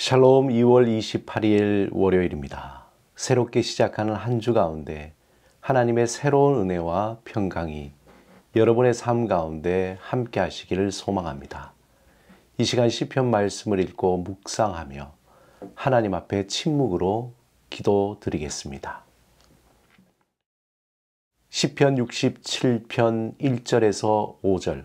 샬롬 2월 28일 월요일입니다. 새롭게 시작하는 한 주 가운데 하나님의 새로운 은혜와 평강이 여러분의 삶 가운데 함께 하시기를 소망합니다. 이 시간 시편 말씀을 읽고 묵상하며 하나님 앞에 침묵으로 기도드리겠습니다. 시편 67편 1절에서 5절.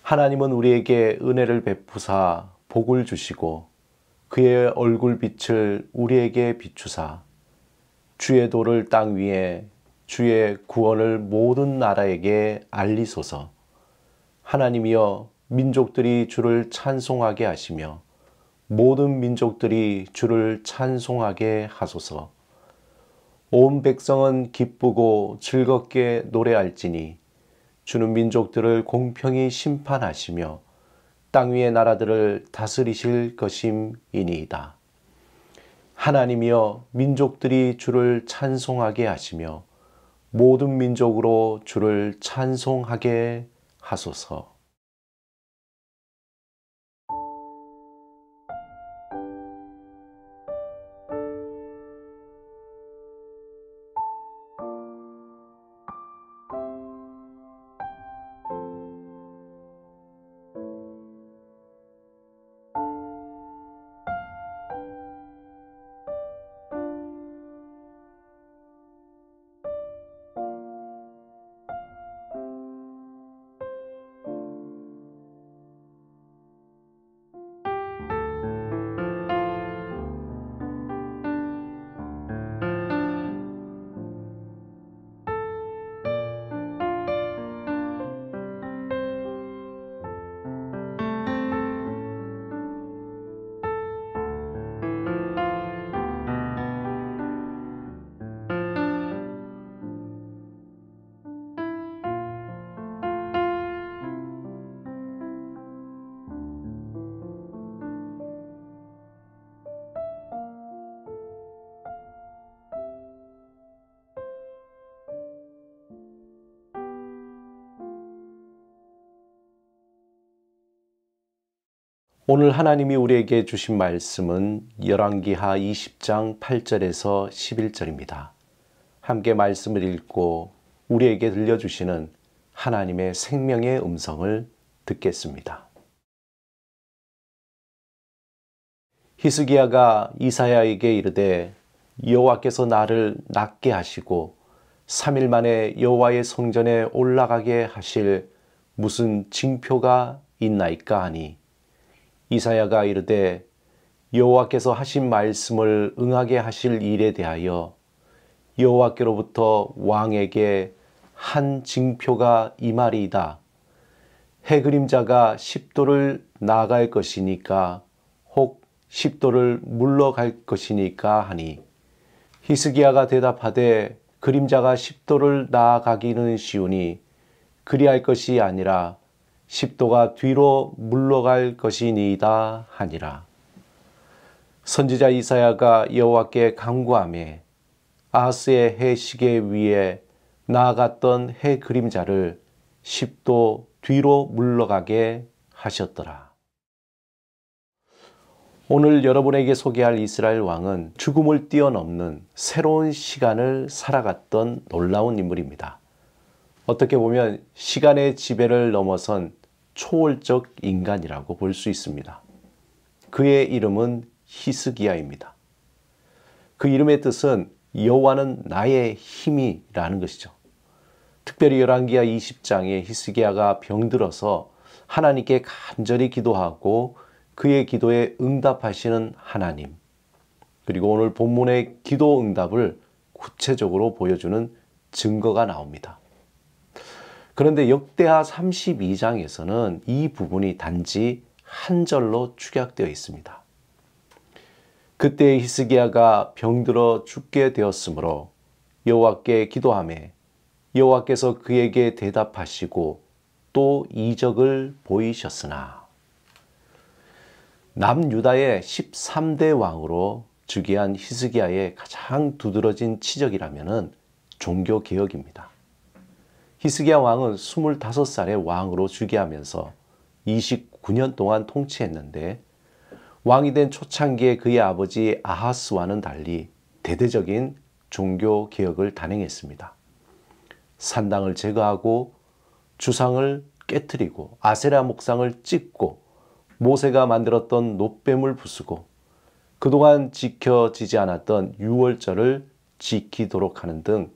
하나님은 우리에게 은혜를 베푸사 복을 주시고 그의 얼굴빛을 우리에게 비추사 주의 도를 땅 위에 주의 구원을 모든 나라에게 알리소서. 하나님이여 민족들이 주를 찬송하게 하시며 모든 민족들이 주를 찬송하게 하소서. 온 백성은 기쁘고 즐겁게 노래할지니 주는 민족들을 공평히 심판하시며 땅 위의 나라들을 다스리실 것임이니이다. 하나님이여 민족들이 주를 찬송하게 하시며 모든 민족으로 주를 찬송하게 하소서. 오늘 하나님이 우리에게 주신 말씀은 열왕기하 20장 8절에서 11절입니다. 함께 말씀을 읽고 우리에게 들려주시는 하나님의 생명의 음성을 듣겠습니다. 히스기야가 이사야에게 이르되 여호와께서 나를 낫게 하시고 3일 만에 여호와의 성전에 올라가게 하실 무슨 징표가 있나이까 하니 이사야가 이르되 여호와께서 하신 말씀을 응하게 하실 일에 대하여 여호와께로부터 왕에게 한 징표가 임하리이다. 해 그림자가 10도를 나아갈 것이니까 혹 10도를 물러갈 것이니까 하니 히스기야가 대답하되 그림자가 10도를 나아가기는 쉬우니 그리할 것이 아니라 10도가 뒤로 물러갈 것이니이다 하니라. 선지자 이사야가 여호와께 간구하매 아하스의 해 시계 위에 나아갔던 해 그림자를 10도 뒤로 물러가게 하셨더라. 오늘 여러분에게 소개할 이스라엘 왕은 죽음을 뛰어넘는 새로운 시간을 살아갔던 놀라운 인물입니다. 어떻게 보면 시간의 지배를 넘어선 초월적 인간이라고 볼 수 있습니다. 그의 이름은 히스기야입니다. 그 이름의 뜻은 여호와는 나의 힘이라는 것이죠. 특별히 열왕기하 20장에 히스기야가 병들어서 하나님께 간절히 기도하고 그의 기도에 응답하시는 하나님, 그리고 오늘 본문의 기도 응답을 구체적으로 보여주는 증거가 나옵니다. 그런데 역대하 32장에서는 이 부분이 단지 한 절로 축약되어 있습니다. 그때 히스기야가 병들어 죽게 되었으므로 여호와께 기도하매 여호와께서 그에게 대답하시고 또 이적을 보이셨으나 남유다의 13대 왕으로 즉위한 히스기야의 가장 두드러진 치적이라면 종교개혁입니다. 히스기야 왕은 25살의 왕으로 즉위하면서 29년 동안 통치했는데 왕이 된 초창기에 그의 아버지 아하스와는 달리 대대적인 종교 개혁을 단행했습니다. 산당을 제거하고 주상을 깨뜨리고 아세라 목상을 찢고 모세가 만들었던 놋뱀을 부수고 그동안 지켜지지 않았던 유월절을 지키도록 하는 등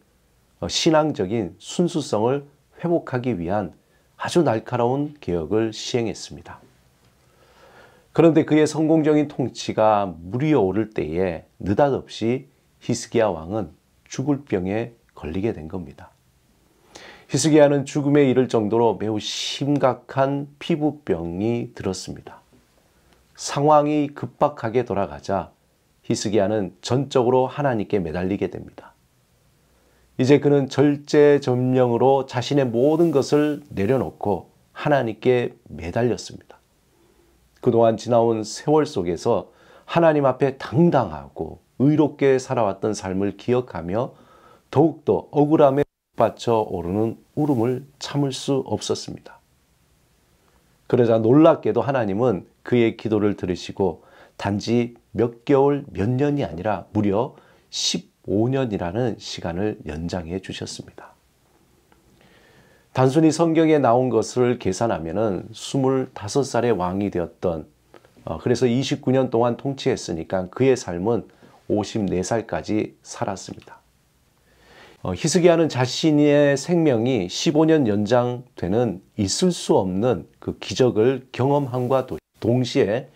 신앙적인 순수성을 회복하기 위한 아주 날카로운 개혁을 시행했습니다. 그런데 그의 성공적인 통치가 물이 오를 때에 느닷없이 히스기야 왕은 죽을 병에 걸리게 된 겁니다. 히스기야는 죽음에 이를 정도로 매우 심각한 피부병이 들었습니다. 상황이 급박하게 돌아가자 히스기야는 전적으로 하나님께 매달리게 됩니다. 이제 그는 절제절명으로 자신의 모든 것을 내려놓고 하나님께 매달렸습니다. 그동안 지나온 세월 속에서 하나님 앞에 당당하고 의롭게 살아왔던 삶을 기억하며 더욱더 억울함에 받쳐 오르는 울음을 참을 수 없었습니다. 그러자 놀랍게도 하나님은 그의 기도를 들으시고 단지 몇 개월, 몇 년이 아니라 무려 15년이라는 시간을 연장해 주셨습니다. 단순히 성경에 나온 것을 계산하면 25살의 왕이 되었던, 그래서 29년 동안 통치했으니까 그의 삶은 54살까지 살았습니다. 히스기야는 자신의 생명이 15년 연장되는 있을 수 없는 그 기적을 경험함과 동시에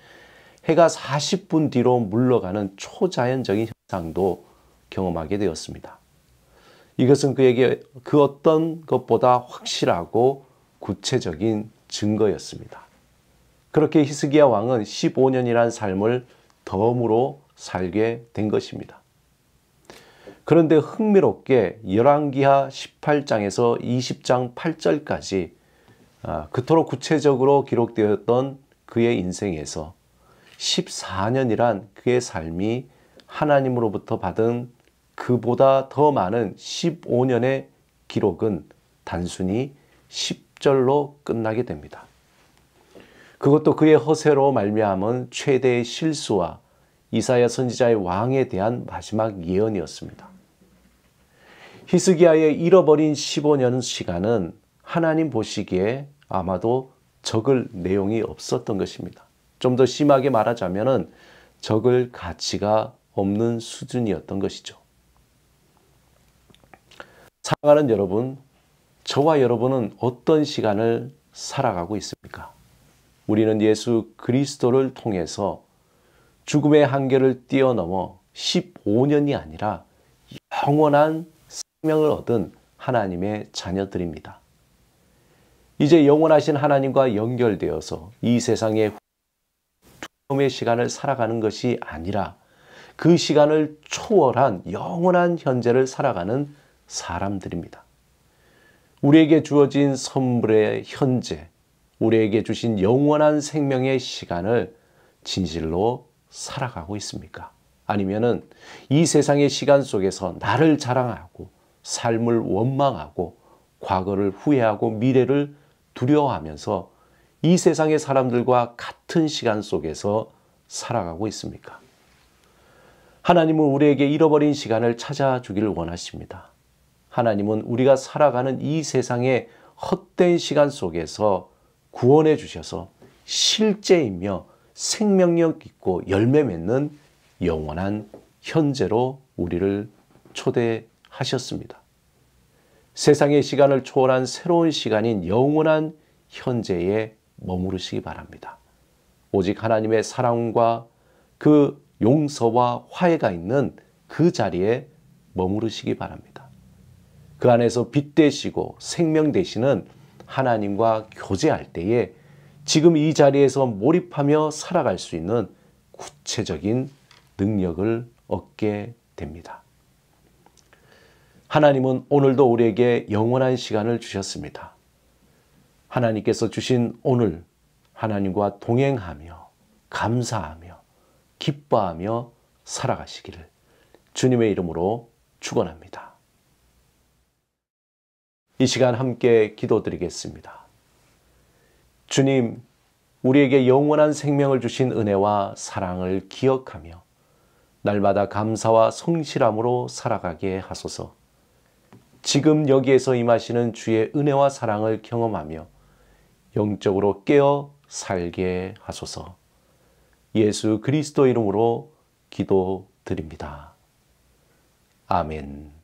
해가 40분 뒤로 물러가는 초자연적인 현상도 경험하게 되었습니다. 이것은 그에게 그 어떤 것보다 확실하고 구체적인 증거였습니다. 그렇게 히스기야 왕은 15년이라는 삶을 덤으로 살게 된 것입니다. 그런데 흥미롭게 열왕기하 18장에서 20장 8절까지 그토록 구체적으로 기록되었던 그의 인생에서 14년이란 그의 삶이 하나님으로부터 받은 그보다 더 많은 15년의 기록은 단순히 10절로 끝나게 됩니다. 그것도 그의 허세로 말미암은 최대의 실수와 이사야 선지자의 왕에 대한 마지막 예언이었습니다. 히스기야의 잃어버린 15년 시간은 하나님 보시기에 아마도 적을 내용이 없었던 것입니다. 좀 더 심하게 말하자면 적을 가치가 없는 수준이었던 것이죠. 사랑하는 여러분, 저와 여러분은 어떤 시간을 살아가고 있습니까? 우리는 예수 그리스도를 통해서 죽음의 한계를 뛰어넘어 15년이 아니라 영원한 생명을 얻은 하나님의 자녀들입니다. 이제 영원하신 하나님과 연결되어서 이 세상의 두려움의 시간을 살아가는 것이 아니라 그 시간을 초월한 영원한 현재를 살아가는 사람들입니다. 우리에게 주어진 선물의 현재, 우리에게 주신 영원한 생명의 시간을 진실로 살아가고 있습니까? 아니면은 이 세상의 시간 속에서 나를 자랑하고 삶을 원망하고 과거를 후회하고 미래를 두려워하면서 이 세상의 사람들과 같은 시간 속에서 살아가고 있습니까? 하나님은 우리에게 잃어버린 시간을 찾아주기를 원하십니다. 하나님은 우리가 살아가는 이 세상의 헛된 시간 속에서 구원해 주셔서 실제이며 생명력 있고 열매 맺는 영원한 현재로 우리를 초대하셨습니다. 세상의 시간을 초월한 새로운 시간인 영원한 현재에 머무르시기 바랍니다. 오직 하나님의 사랑과 그 용서와 화해가 있는 그 자리에 머무르시기 바랍니다. 그 안에서 빛 되시고 생명 되시는 하나님과 교제할 때에 지금 이 자리에서 몰입하며 살아갈 수 있는 구체적인 능력을 얻게 됩니다. 하나님은 오늘도 우리에게 영원한 시간을 주셨습니다. 하나님께서 주신 오늘 하나님과 동행하며 감사하며 기뻐하며 살아가시기를 주님의 이름으로 축원합니다. 이 시간 함께 기도드리겠습니다. 주님, 우리에게 영원한 생명을 주신 은혜와 사랑을 기억하며 날마다 감사와 성실함으로 살아가게 하소서. 지금 여기에서 임하시는 주의 은혜와 사랑을 경험하며 영적으로 깨어 살게 하소서. 예수 그리스도 이름으로 기도드립니다. 아멘.